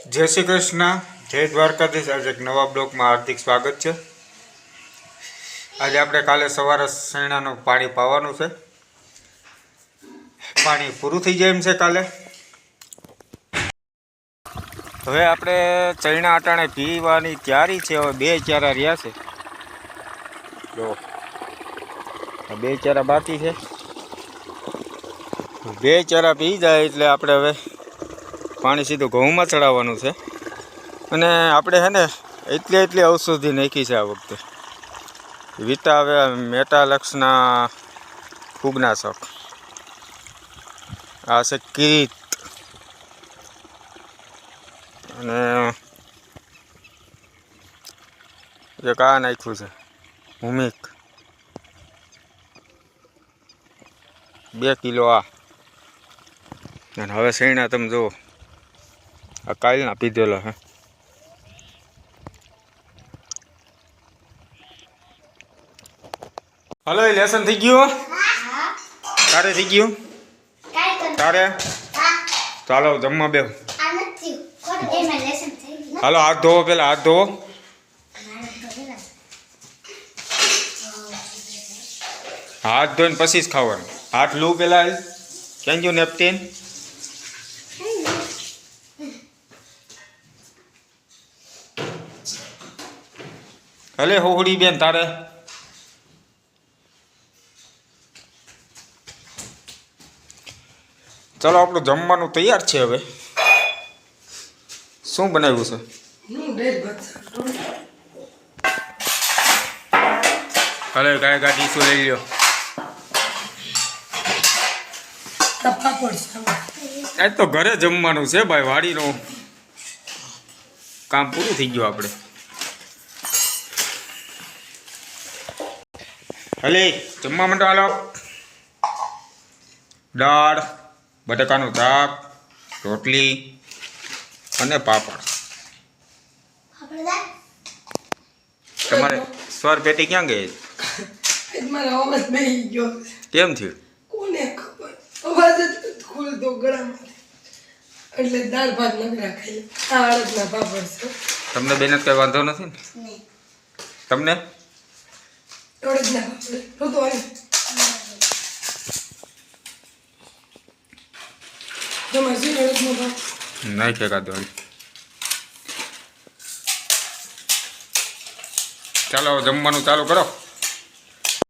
જય શ્રી કૃષ્ણ, જય દ્વારકાધીશ। આજે એક નવા બ્લોગમાં હાર્દિક સ્વાગત છે। આજે આપણે કાલે સવારે શેણાનું પાણી પાવાનું છે। પાણી પૂરું થઈ જાય એમ છે કાલે। હવે આપણે ચણા અટાણે પીવાની તૈયારી છે। હવે 2 ચારા રહ્યા છે, જો 2 ચારા બાકી છે। 2 ચારા પી જાય એટલે આપણે હવે પાણી સીધું ઘઉંમાં ચડાવવાનું છે। અને આપણે હે ને એટલી ઔષધિ નાખી છે આ વખતે। વિટા મેટાલક્સના ફૂગનાશક, આ છે કીટ, અને એક આ નાખ્યું છે હુમિક, 2 કિલો આ। અને હવે શેણા તમે જુઓ, આ કાલના પીધેલા હે। હલો, લેસન થઈ ગયું? તારે થઈ ગયું? તારે ચાલો જમવા બેહો। હાલો, હાથ ધોવો, પેલા હાથ ધોવો। હાથ ધોઈને પછી જ ખાવાનું। હાથ લઉં પેલા, ક્યાં ગયું નેપકિન? હલે હોહડી બેન, તારે ચાલો, આપણું જમવાનું તૈયાર છે। હવે શું બનાવ્યું છે? હલે ગાય ગાડી શું લઈ લ્યો? આજ તો ઘરે જમવાનું છે ભાઈ, વાડીનું કામ પૂરું થઈ ગયું આપણે। હલે જમવા માંડો, હાલો। દાળ, બટાકાનું શાક, રોટલી અને પાપડ। તમારે સ્વર પેટી ક્યાં ગઈ? મારો અવાજ બેહી ગયો। કેમ થયું? કોને ખબર, અવાજ જ ખુલતો ગળામાં, એટલે દાળ ભાત નકરા ખાઈ। આ અડદના પાપડ છે। તમને બેન કઈ વાંધો નથી ને? તમને અડદના પાપડ તો તમારે શું અડદના પાપડ નહીં ફેંકાતો। ચાલો જમવાનું ચાલુ કરો।